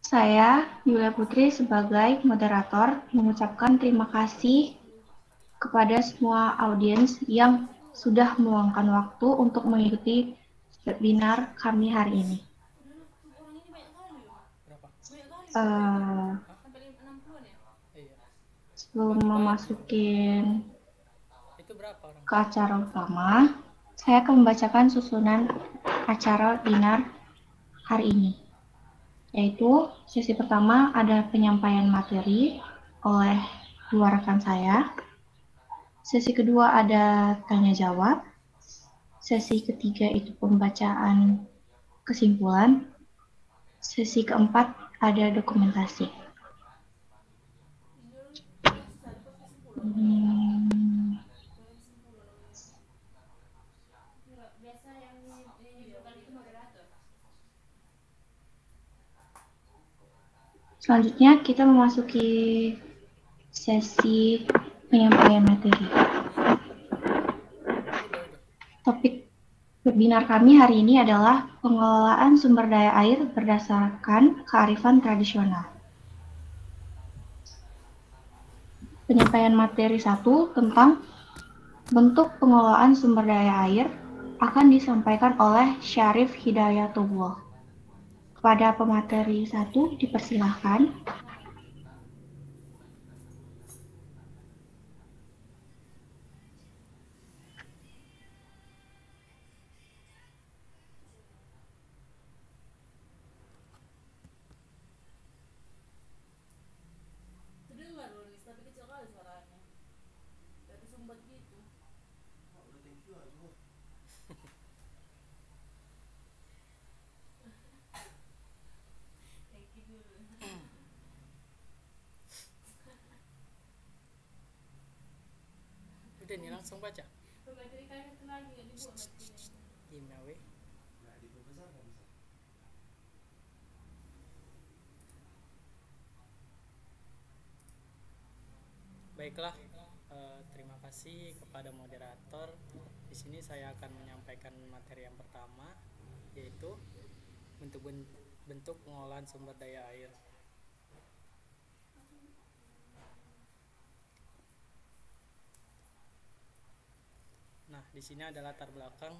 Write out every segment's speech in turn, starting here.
Saya, Yulia Putri, sebagai moderator, mengucapkan terima kasih kepada semua audiens yang sudah meluangkan waktu untuk mengikuti webinar kami hari ini. Uh, Sebelum memasukin ke acara utama, saya akan membacakan susunan acara webinar hari ini. Yaitu sesi pertama ada penyampaian materi oleh dua rekan saya. Sesi kedua ada tanya jawab. Sesi ketiga itu pembacaan kesimpulan. Sesi keempat ada dokumentasi. Selanjutnya kita memasuki sesi penyampaian materi. Topik webinar kami hari ini adalah pengelolaan sumber daya air berdasarkan kearifan tradisional. Penyampaian materi 1 tentang bentuk pengelolaan sumber daya air akan disampaikan oleh Syarif Hidayatullah. Kepada pemateri 1 dipersilahkan. Udah nih langsung baca. Baiklah, terima kasih kepada moderator. Di sini saya akan menyampaikan materi yang pertama, yaitu bentuk pengolahan sumber daya air. Nah, di sini ada latar belakang.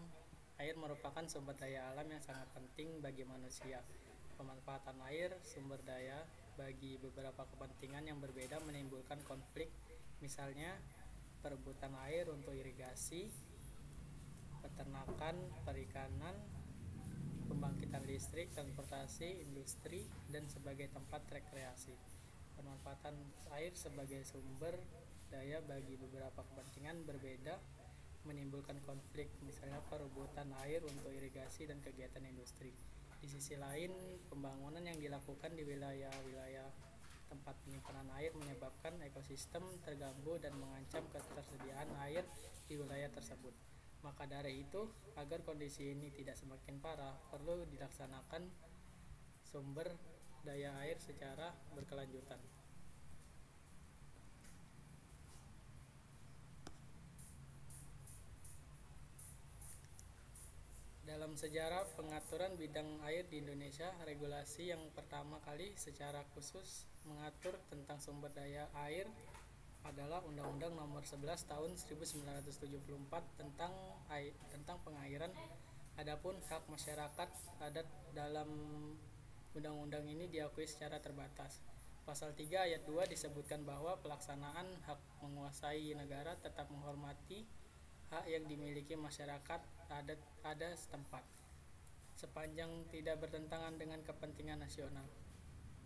Air merupakan sumber daya alam yang sangat penting bagi manusia. Pemanfaatan air sumber daya bagi beberapa kepentingan yang berbeda menimbulkan konflik, misalnya perebutan air untuk irigasi, peternakan, perikanan, pembangkitan listrik, transportasi, industri, dan sebagai tempat rekreasi. Pemanfaatan air sebagai sumber daya bagi beberapa kepentingan berbeda menimbulkan konflik, misalnya perebutan air untuk irigasi dan kegiatan industri. Di sisi lain, pembangunan yang dilakukan di wilayah-wilayah tempat penyimpanan air menyebabkan ekosistem terganggu dan mengancam ketersediaan air di wilayah tersebut. Maka dari itu, agar kondisi ini tidak semakin parah, perlu dilaksanakan sumber daya air secara berkelanjutan. Dalam sejarah pengaturan bidang air di Indonesia, regulasi yang pertama kali secara khusus mengatur tentang sumber daya air adalah Undang-Undang Nomor 11 Tahun 1974 tentang pengairan. Adapun hak masyarakat adat dalam undang-undang ini diakui secara terbatas. Pasal 3 ayat 2 disebutkan bahwa pelaksanaan hak menguasai negara tetap menghormati hak yang dimiliki masyarakat ada setempat, sepanjang tidak bertentangan dengan kepentingan nasional.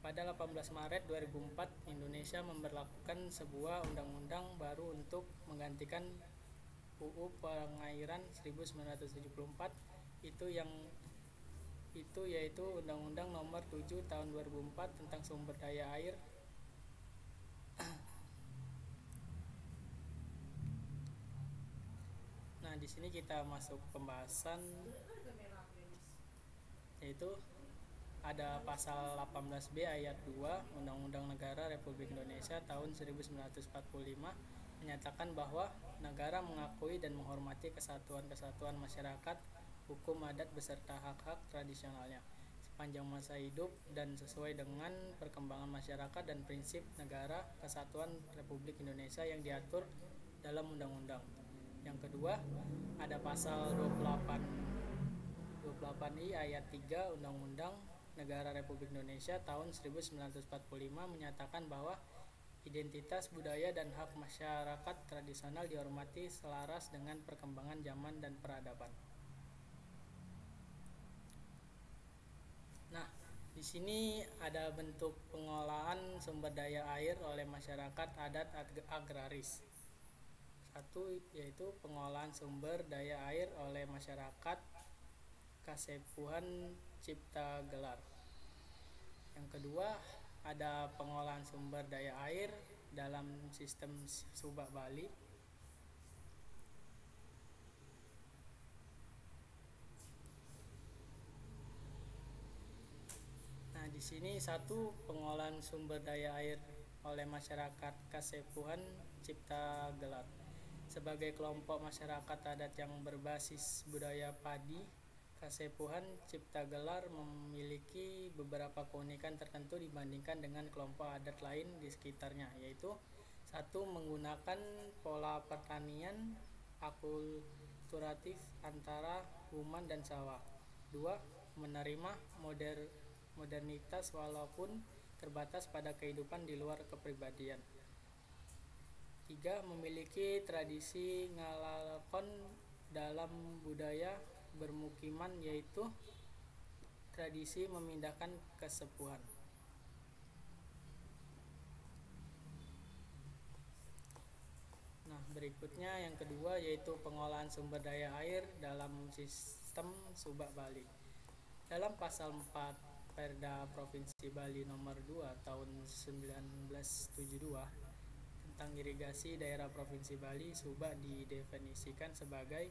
Pada 18 Maret 2004, Indonesia memberlakukan sebuah undang-undang baru untuk menggantikan UU Pengairan 1974 yaitu Undang-Undang Nomor 7 Tahun 2004 tentang sumber daya air. Nah, di sini kita masuk pembahasan, yaitu ada pasal 18B ayat 2 Undang-Undang Negara Republik Indonesia tahun 1945 menyatakan bahwa negara mengakui dan menghormati kesatuan-kesatuan masyarakat, hukum adat beserta hak-hak tradisionalnya. sepanjang masa hidup dan sesuai dengan perkembangan masyarakat dan prinsip negara kesatuan Republik Indonesia yang diatur dalam undang-undang. Yang kedua, ada pasal 28I ayat 3 Undang-Undang Negara Republik Indonesia tahun 1945 menyatakan bahwa identitas budaya dan hak masyarakat tradisional dihormati selaras dengan perkembangan zaman dan peradaban. Nah, di sini ada bentuk pengolahan sumber daya air oleh masyarakat adat agraris. Satu yaitu pengolahan sumber daya air oleh masyarakat Kasepuhan Cipta Gelar. Yang kedua, ada pengolahan sumber daya air dalam sistem Subak Bali. Nah, di sini satu, pengolahan sumber daya air oleh masyarakat Kasepuhan Cipta Gelar. Sebagai kelompok masyarakat adat yang berbasis budaya padi, Kasepuhan Cipta Gelar memiliki beberapa keunikan tertentu dibandingkan dengan kelompok adat lain di sekitarnya, yaitu satu, menggunakan pola pertanian akulturatif antara human dan sawah. Dua, menerima modernitas walaupun terbatas pada kehidupan di luar kepribadian. Tiga, memiliki tradisi ngalalkon dalam budaya bermukiman, yaitu tradisi memindahkan kesepuhan. Nah, berikutnya yang kedua yaitu pengolahan sumber daya air dalam sistem Subak Bali. Dalam pasal 4 Perda Provinsi Bali nomor 2 tahun 1972 tentang irigasi daerah Provinsi Bali, Subak didefinisikan sebagai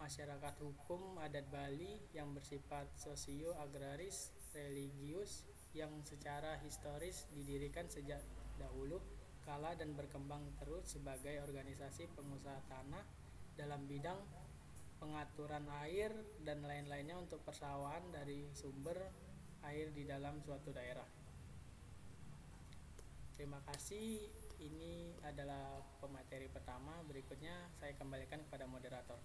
masyarakat hukum adat Bali yang bersifat sosio-agraris religius yang secara historis didirikan sejak dahulu kala dan berkembang terus sebagai organisasi pengusaha tanah dalam bidang pengaturan air dan lain-lainnya untuk persawahan dari sumber air di dalam suatu daerah. Terima kasih. Ini adalah pemateri pertama. Berikutnya saya kembalikan kepada moderator.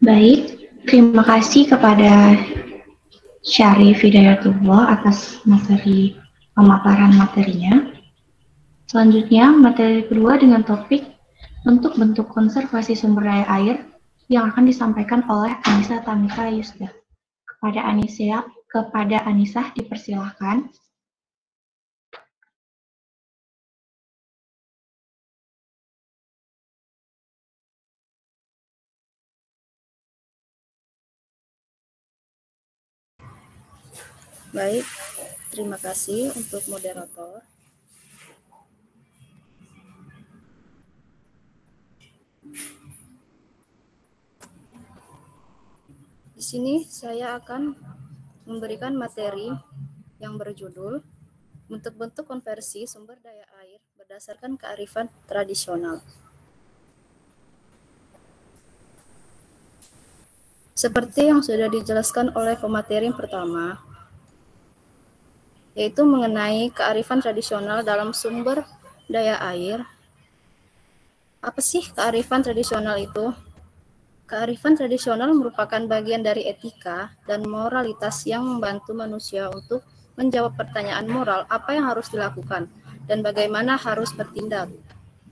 Baik, terima kasih kepada Syarif Hidayatullah atas pemaparan materinya. Selanjutnya, materi kedua dengan topik bentuk-bentuk konservasi sumber daya air yang akan disampaikan oleh Anissa Tamika Yusda. Kepada Anissa dipersilahkan. Baik, terima kasih untuk moderator. Di sini saya akan memberikan materi yang berjudul bentuk-bentuk konversi sumber daya air berdasarkan kearifan tradisional. Seperti yang sudah dijelaskan oleh pemateri pertama, yaitu mengenai kearifan tradisional dalam sumber daya air. Apa sih kearifan tradisional itu? Kearifan tradisional merupakan bagian dari etika dan moralitas yang membantu manusia untuk menjawab pertanyaan moral apa yang harus dilakukan dan bagaimana harus bertindak.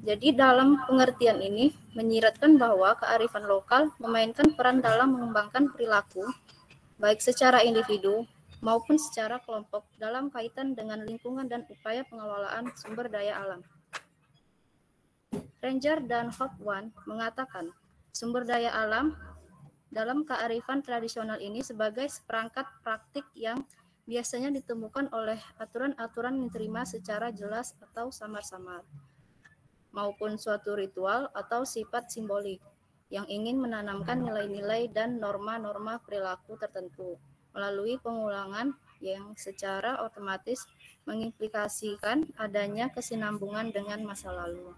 Jadi dalam pengertian ini menyiratkan bahwa kearifan lokal memainkan peran dalam mengembangkan perilaku baik secara individu maupun secara kelompok dalam kaitan dengan lingkungan dan upaya pengelolaan sumber daya alam. Ranger dan Hopwan mengatakan sumber daya alam dalam kearifan tradisional ini sebagai seperangkat praktik yang biasanya ditemukan oleh aturan-aturan yang diterima secara jelas atau samar-samar, maupun suatu ritual atau sifat simbolik yang ingin menanamkan nilai-nilai dan norma-norma perilaku tertentu melalui pengulangan yang secara otomatis mengimplikasikan adanya kesinambungan dengan masa lalu.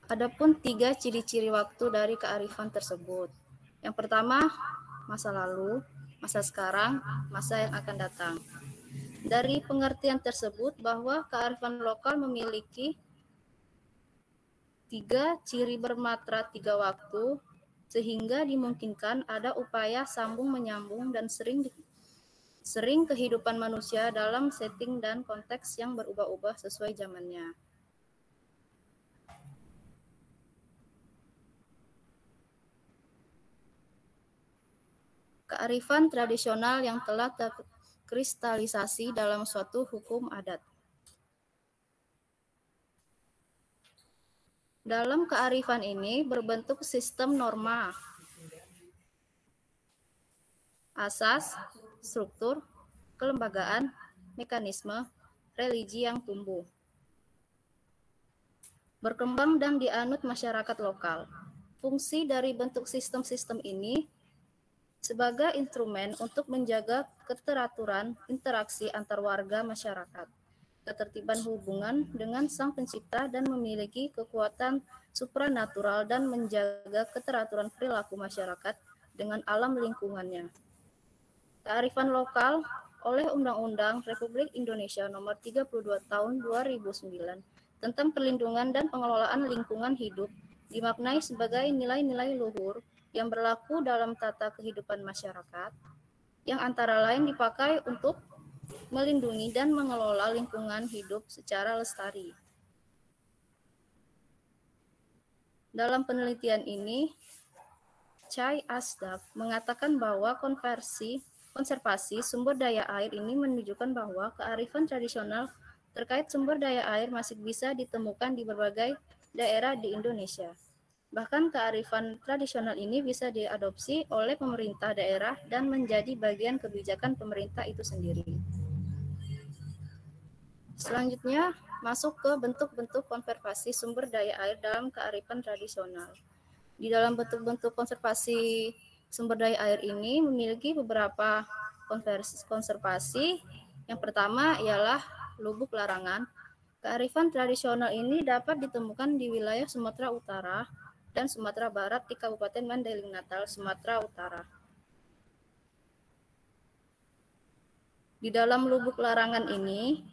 Adapun 3 ciri-ciri waktu dari kearifan tersebut. Yang pertama, masa lalu, masa sekarang, masa yang akan datang. Dari pengertian tersebut bahwa kearifan lokal memiliki 3 ciri bermatra 3 waktu, sehingga dimungkinkan ada upaya sambung menyambung dan sering kehidupan manusia dalam setting dan konteks yang berubah-ubah sesuai zamannya. Kearifan tradisional yang telah terkristalisasi dalam suatu hukum adat. Dalam kearifan ini berbentuk sistem norma, asas, struktur, kelembagaan, mekanisme, religi yang tumbuh, berkembang dan dianut masyarakat lokal. Fungsi dari bentuk sistem-sistem ini sebagai instrumen untuk menjaga keteraturan interaksi antar warga masyarakat, ketertiban hubungan dengan Sang Pencipta dan memiliki kekuatan supranatural dan menjaga keteraturan perilaku masyarakat dengan alam lingkungannya. Kearifan lokal oleh Undang-Undang Republik Indonesia Nomor 32 Tahun 2009 tentang perlindungan dan pengelolaan lingkungan hidup dimaknai sebagai nilai-nilai luhur yang berlaku dalam tata kehidupan masyarakat, yang antara lain dipakai untuk melindungi dan mengelola lingkungan hidup secara lestari. Dalam penelitian ini, Chai Asdaq mengatakan bahwa konservasi sumber daya air ini menunjukkan bahwa kearifan tradisional terkait sumber daya air masih bisa ditemukan di berbagai daerah di Indonesia. Bahkan kearifan tradisional ini bisa diadopsi oleh pemerintah daerah dan menjadi bagian kebijakan pemerintah itu sendiri. Selanjutnya, masuk ke bentuk-bentuk konservasi sumber daya air dalam kearifan tradisional. Di dalam bentuk-bentuk konservasi sumber daya air ini memiliki beberapa konservasi. Yang pertama ialah lubuk larangan. Kearifan tradisional ini dapat ditemukan di wilayah Sumatera Utara dan Sumatera Barat di Kabupaten Mandailing Natal, Sumatera Utara. Di dalam lubuk larangan ini,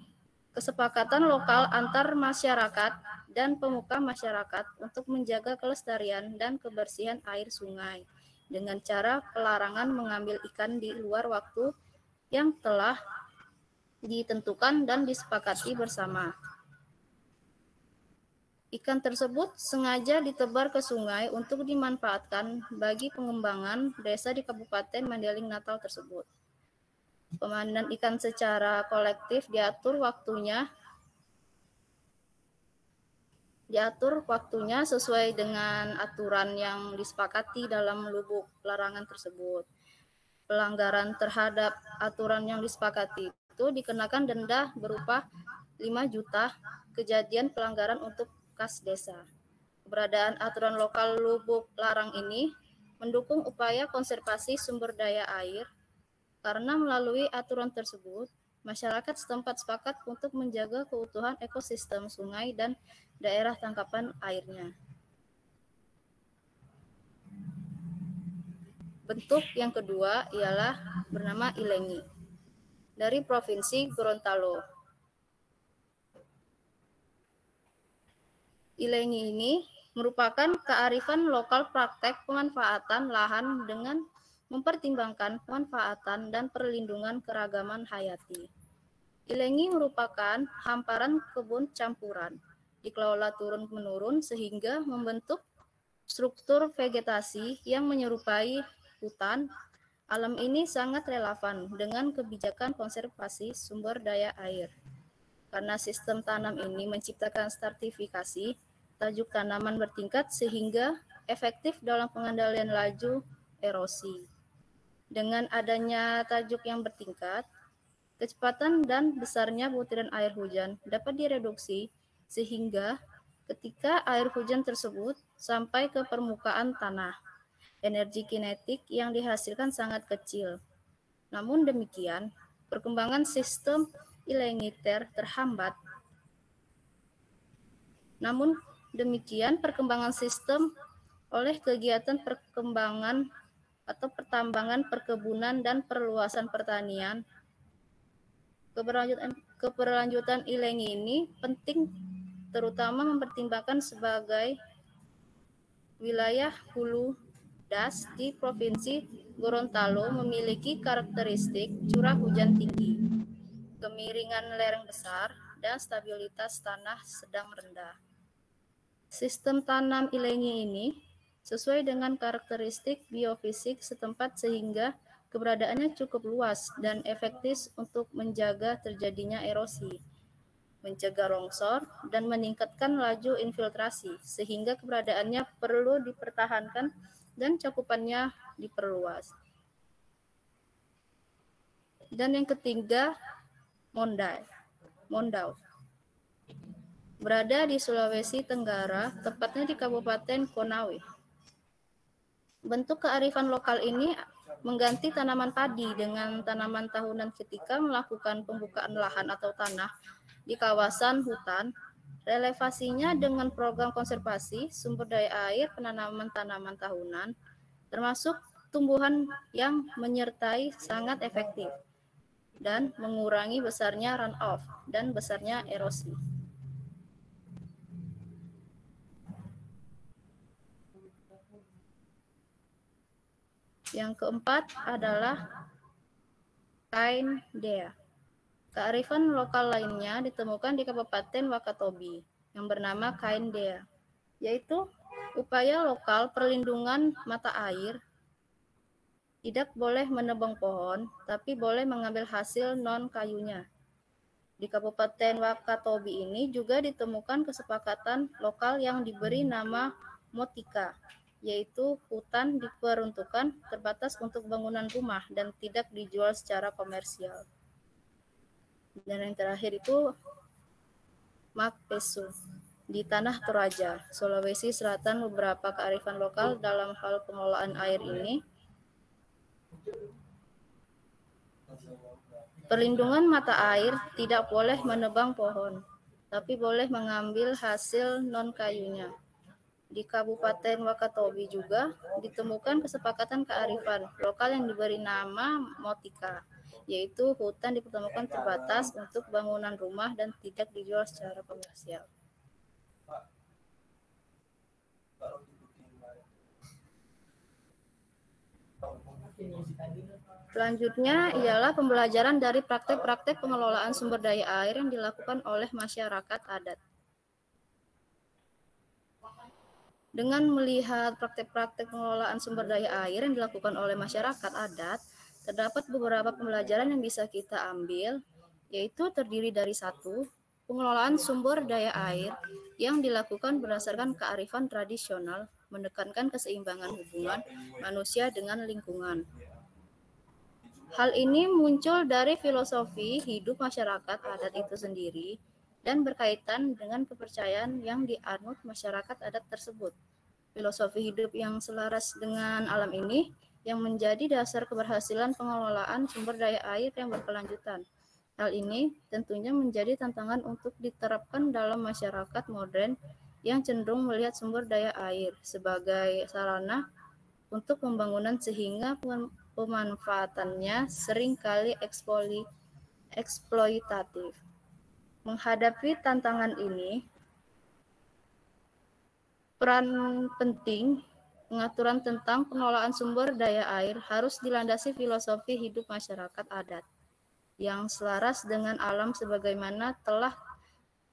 kesepakatan lokal antar masyarakat dan pemuka masyarakat untuk menjaga kelestarian dan kebersihan air sungai dengan cara pelarangan mengambil ikan di luar waktu yang telah ditentukan dan disepakati bersama. Ikan tersebut sengaja ditebar ke sungai untuk dimanfaatkan bagi pengembangan desa di Kabupaten Mandailing Natal tersebut. Pemanen ikan secara kolektif diatur waktunya sesuai dengan aturan yang disepakati dalam lubuk larangan tersebut. Pelanggaran terhadap aturan yang disepakati itu dikenakan denda berupa 5 juta kejadian pelanggaran untuk kas desa. Keberadaan aturan lokal lubuk larang ini mendukung upaya konservasi sumber daya air karena melalui aturan tersebut, masyarakat setempat sepakat untuk menjaga keutuhan ekosistem sungai dan daerah tangkapan airnya. Bentuk yang kedua ialah bernama Ilengi dari Provinsi Gorontalo. Ilengi ini merupakan kearifan lokal praktek pemanfaatan lahan dengan mempertimbangkan pemanfaatan dan perlindungan keragaman hayati. Ilengi merupakan hamparan kebun campuran, dikelola turun-menurun sehingga membentuk struktur vegetasi yang menyerupai hutan. Alam ini sangat relevan dengan kebijakan konservasi sumber daya air. Karena sistem tanam ini menciptakan stratifikasi, tajuk tanaman bertingkat sehingga efektif dalam pengendalian laju erosi. Dengan adanya tajuk yang bertingkat, kecepatan dan besarnya butiran air hujan dapat direduksi sehingga ketika air hujan tersebut sampai ke permukaan tanah, energi kinetik yang dihasilkan sangat kecil. Namun demikian, perkembangan sistem Ilengi terhambat. Namun Demikian perkembangan sistem oleh kegiatan perkembangan atau pertambangan, perkebunan, dan perluasan pertanian. Keberlanjutan Ilengi ini penting terutama mempertimbangkan sebagai wilayah hulu das di Provinsi Gorontalo memiliki karakteristik curah hujan tinggi, kemiringan lereng besar, dan stabilitas tanah sedang rendah. Sistem tanam Ilengi ini sesuai dengan karakteristik biofisik setempat sehingga keberadaannya cukup luas dan efektif untuk menjaga terjadinya erosi, mencegah longsor, dan meningkatkan laju infiltrasi, sehingga keberadaannya perlu dipertahankan dan cakupannya diperluas. Dan yang ketiga, Mondau. Berada di Sulawesi Tenggara, tepatnya di Kabupaten Konawe. Bentuk kearifan lokal ini mengganti tanaman padi dengan tanaman tahunan ketika melakukan pembukaan lahan atau tanah di kawasan hutan. Relevasinya dengan program konservasi sumber daya air, penanaman tanaman tahunan, termasuk tumbuhan yang menyertai sangat efektif dan mengurangi besarnya runoff dan besarnya erosi. Yang keempat adalah kain dea. Kearifan lokal lainnya ditemukan di Kabupaten Wakatobi yang bernama kain dea, yaitu upaya lokal perlindungan mata air. Tidak boleh menebang pohon, tapi boleh mengambil hasil non-kayunya. Di Kabupaten Wakatobi ini juga ditemukan kesepakatan lokal yang diberi nama Motika, yaitu hutan diperuntukkan terbatas untuk bangunan rumah dan tidak dijual secara komersial. Dan yang terakhir itu Makpesu di Tanah Toraja, Sulawesi Selatan. Beberapa kearifan lokal dalam hal pengelolaan air ini. Perlindungan mata air, tidak boleh menebang pohon, tapi boleh mengambil hasil non-kayunya. Di Kabupaten Wakatobi juga ditemukan kesepakatan kearifan lokal yang diberi nama Motika, yaitu hutan dipertemukan terbatas untuk bangunan rumah dan tidak dijual secara komersial. Selanjutnya ialah pembelajaran dari praktek-praktek pengelolaan sumber daya air yang dilakukan oleh masyarakat adat. Dengan melihat praktek-praktek pengelolaan sumber daya air yang dilakukan oleh masyarakat adat, terdapat beberapa pembelajaran yang bisa kita ambil, yaitu terdiri dari 1. Pengelolaan sumber daya air yang dilakukan berdasarkan kearifan tradisional, menekankan keseimbangan hubungan manusia dengan lingkungan. Hal ini muncul dari filosofi hidup masyarakat adat itu sendiri dan berkaitan dengan kepercayaan yang dianut masyarakat adat tersebut. Filosofi hidup yang selaras dengan alam ini yang menjadi dasar keberhasilan pengelolaan sumber daya air yang berkelanjutan. Hal ini tentunya menjadi tantangan untuk diterapkan dalam masyarakat modern yang cenderung melihat sumber daya air sebagai sarana untuk pembangunan sehingga pemanfaatannya seringkali eksploitatif. Menghadapi tantangan ini, peran penting pengaturan tentang pengelolaan sumber daya air harus dilandasi filosofi hidup masyarakat adat yang selaras dengan alam sebagaimana telah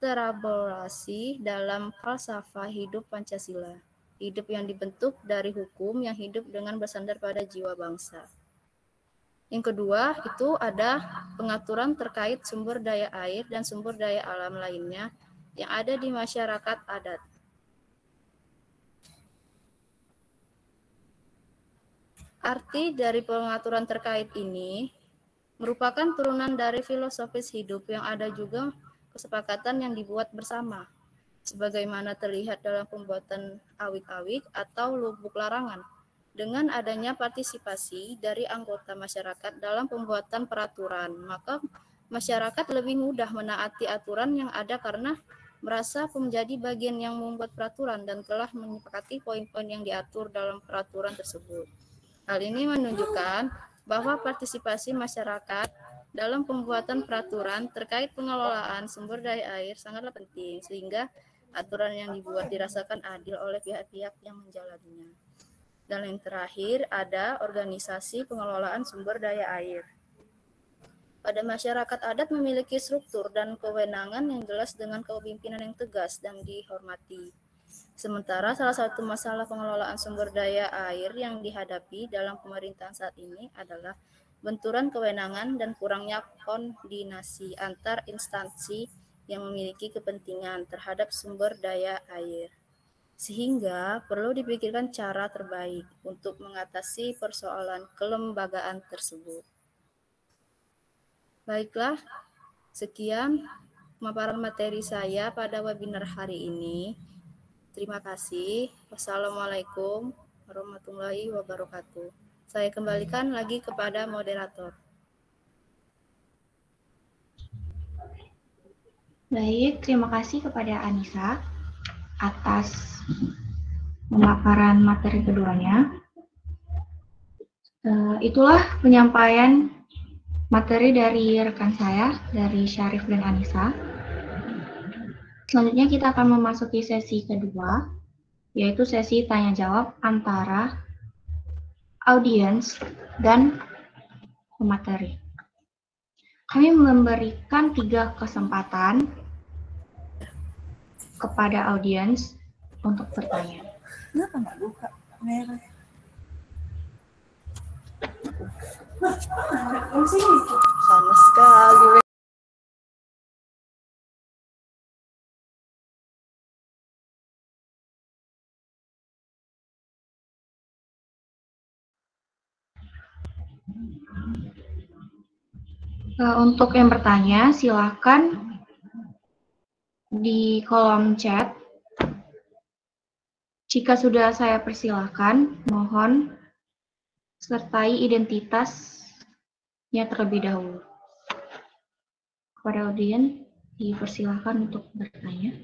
teraborasi dalam falsafah hidup Pancasila. Hidup yang dibentuk dari hukum yang hidup dengan bersandar pada jiwa bangsa. Yang kedua, itu ada pengaturan terkait sumber daya air dan sumber daya alam lainnya yang ada di masyarakat adat. Arti dari pengaturan terkait ini merupakan turunan dari filosofis hidup yang ada juga kesepakatan yang dibuat bersama, sebagaimana terlihat dalam pembuatan awik-awik atau lubuk larangan. Dengan adanya partisipasi dari anggota masyarakat dalam pembuatan peraturan, maka masyarakat lebih mudah menaati aturan yang ada karena merasa menjadi bagian yang membuat peraturan dan telah menyepakati poin-poin yang diatur dalam peraturan tersebut. Hal ini menunjukkan bahwa partisipasi masyarakat dalam pembuatan peraturan terkait pengelolaan sumber daya air sangatlah penting, sehingga aturan yang dibuat dirasakan adil oleh pihak-pihak yang menjalaninya. Dan yang terakhir ada organisasi pengelolaan sumber daya air. Pada masyarakat adat memiliki struktur dan kewenangan yang jelas dengan kepemimpinan yang tegas dan dihormati. Sementara salah satu masalah pengelolaan sumber daya air yang dihadapi dalam pemerintahan saat ini adalah benturan kewenangan dan kurangnya koordinasi antar instansi yang memiliki kepentingan terhadap sumber daya air. Sehingga perlu dipikirkan cara terbaik untuk mengatasi persoalan kelembagaan tersebut. Baiklah, sekian pemaparan materi saya pada webinar hari ini. Terima kasih. Wassalamualaikum warahmatullahi wabarakatuh. Saya kembalikan lagi kepada moderator. Baik, terima kasih kepada Anissa atas pemaparan materi keduanya. Itulah penyampaian materi dari rekan saya, dari Syarif dan Anissa. Selanjutnya kita akan memasuki sesi kedua, yaitu sesi tanya-jawab antara audiens dan pemateri. Kami memberikan 3 kesempatan kepada audiens untuk bertanya. Kenapa nggak buka merah? Sama sekali. Untuk yang bertanya, silakan di kolom chat. Jika sudah saya persilahkan, mohon sertai identitasnya terlebih dahulu. Kepada audiens, dipersilahkan untuk bertanya.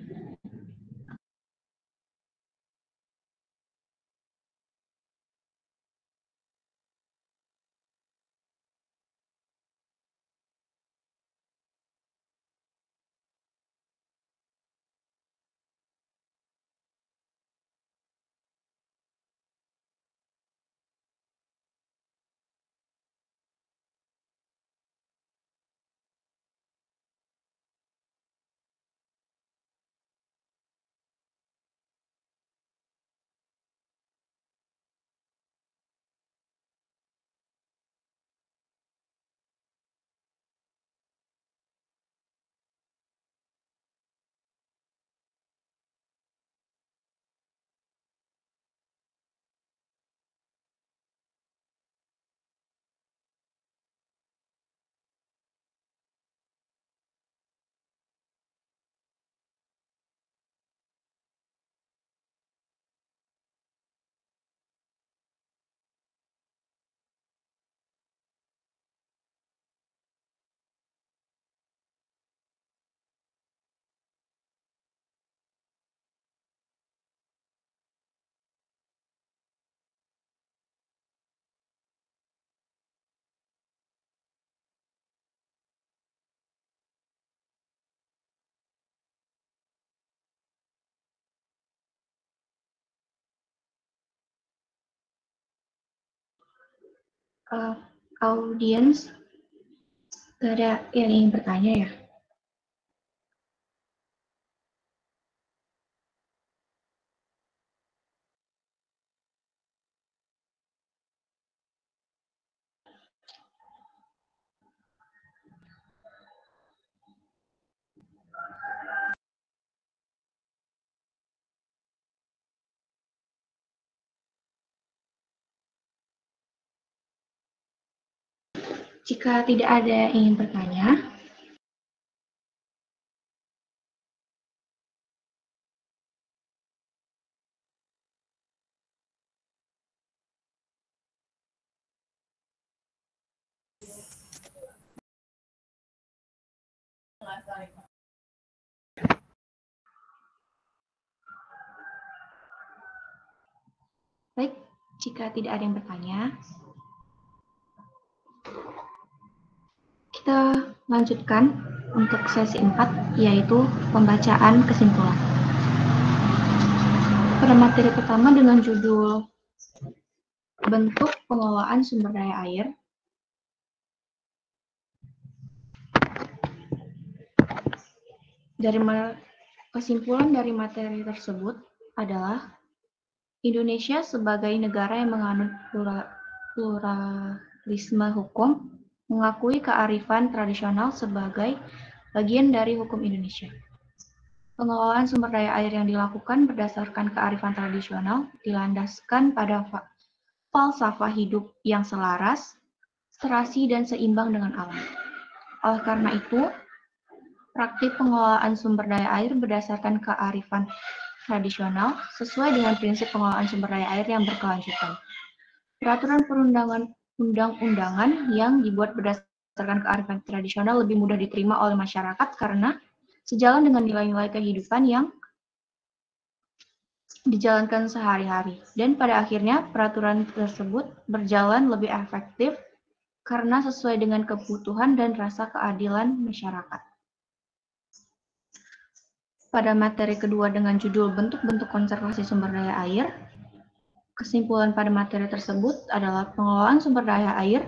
Audiens, ada yang ingin bertanya ya? Jika tidak ada yang ingin bertanya, Jika tidak ada yang bertanya, kita lanjutkan untuk sesi 4, yaitu pembacaan kesimpulan. Pada materi pertama dengan judul bentuk pengelolaan sumber daya air, kesimpulan dari materi tersebut adalah Indonesia sebagai negara yang menganut pluralisme hukum mengakui kearifan tradisional sebagai bagian dari hukum Indonesia. Pengelolaan sumber daya air yang dilakukan berdasarkan kearifan tradisional dilandaskan pada falsafah hidup yang selaras, serasi, dan seimbang dengan alam. Oleh karena itu, praktik pengelolaan sumber daya air berdasarkan kearifan tradisional sesuai dengan prinsip pengelolaan sumber daya air yang berkelanjutan. Peraturan perundang-undangan yang dibuat berdasarkan kearifan tradisional lebih mudah diterima oleh masyarakat karena sejalan dengan nilai-nilai kehidupan yang dijalankan sehari-hari. Dan pada akhirnya, peraturan tersebut berjalan lebih efektif karena sesuai dengan kebutuhan dan rasa keadilan masyarakat. Pada materi kedua dengan judul bentuk-bentuk konservasi sumber daya air, kesimpulan pada materi tersebut adalah pengelolaan sumber daya air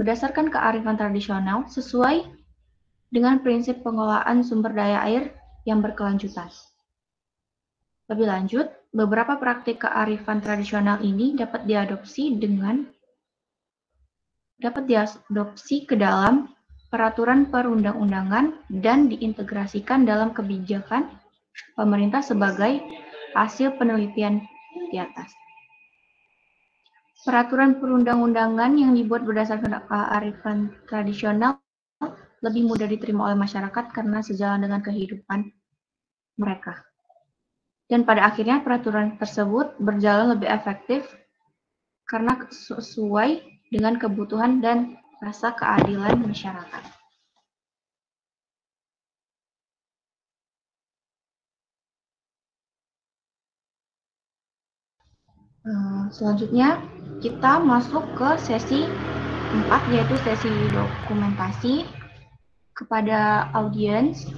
berdasarkan kearifan tradisional sesuai dengan prinsip pengelolaan sumber daya air yang berkelanjutan. Lebih lanjut, beberapa praktik kearifan tradisional ini dapat diadopsi ke dalam peraturan perundang-undangan dan diintegrasikan dalam kebijakan pemerintah sebagai hasil penelitian di atas. Peraturan perundang-undangan yang dibuat berdasarkan kearifan tradisional lebih mudah diterima oleh masyarakat karena sejalan dengan kehidupan mereka. Dan pada akhirnya peraturan tersebut berjalan lebih efektif karena sesuai dengan kebutuhan dan rasa keadilan masyarakat. Selanjutnya kita masuk ke sesi 4, yaitu sesi dokumentasi. Kepada audiens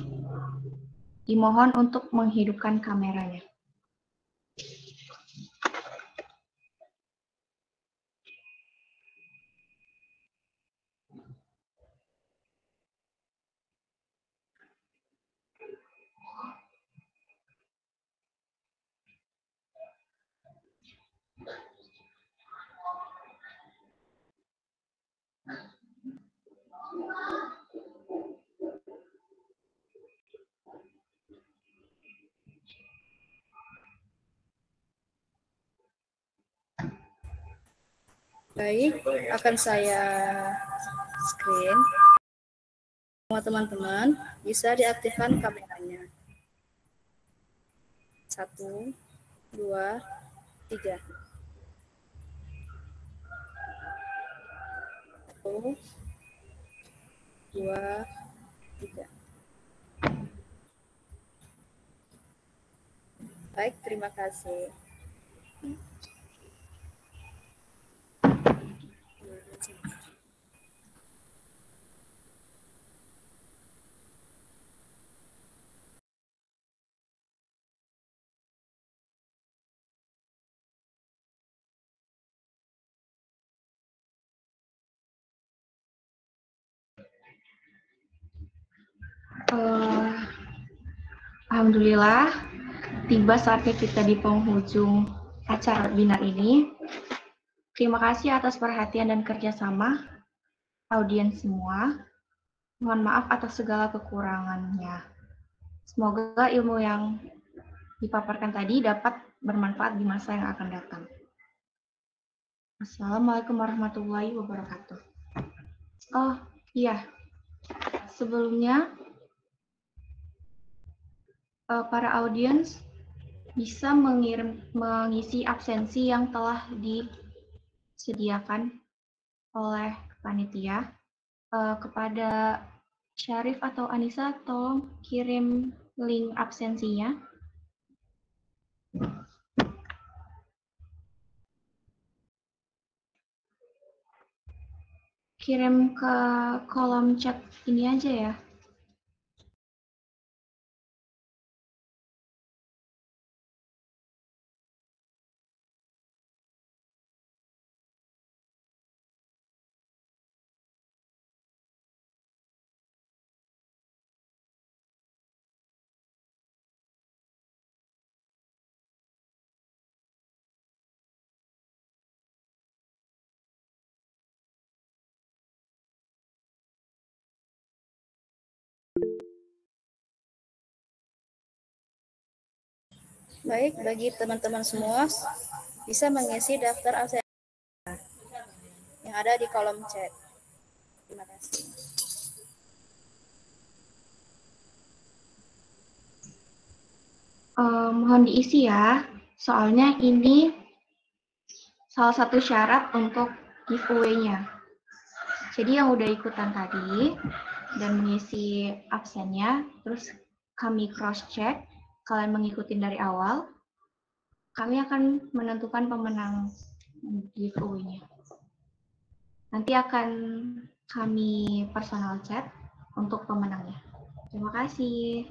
dimohon untuk menghidupkan kameranya. Baik, akan saya screen. Semua teman-teman bisa diaktifkan kameranya. 1, 2, 3. 1, 2, 3. Baik, terima kasih. Alhamdulillah, tiba saatnya kita di penghujung acara webinar ini. Terima kasih atas perhatian dan kerjasama audiens semua. Mohon maaf atas segala kekurangannya. Semoga ilmu yang dipaparkan tadi dapat bermanfaat di masa yang akan datang. Assalamualaikum warahmatullahi wabarakatuh. Oh iya, sebelumnya para audiens bisa mengisi absensi yang telah disediakan oleh panitia. Kepada Syarif atau Anissa, tolong kirim link absensinya. kirim ke kolom chat ini aja ya. Baik, bagi teman-teman semua bisa mengisi daftar absen yang ada di kolom chat. Terima kasih. Mohon diisi ya, soalnya ini salah satu syarat untuk giveaway-nya. Jadi yang udah ikutan tadi dan mengisi absennya, terus kami cross-check, kalian mengikuti dari awal, kami akan menentukan pemenang giveaway-nya. Nanti akan kami personal chat untuk pemenangnya. Terima kasih.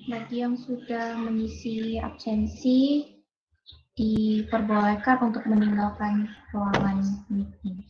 Bagi yang sudah mengisi absensi, diperbolehkan untuk meninggalkan ruangan meeting.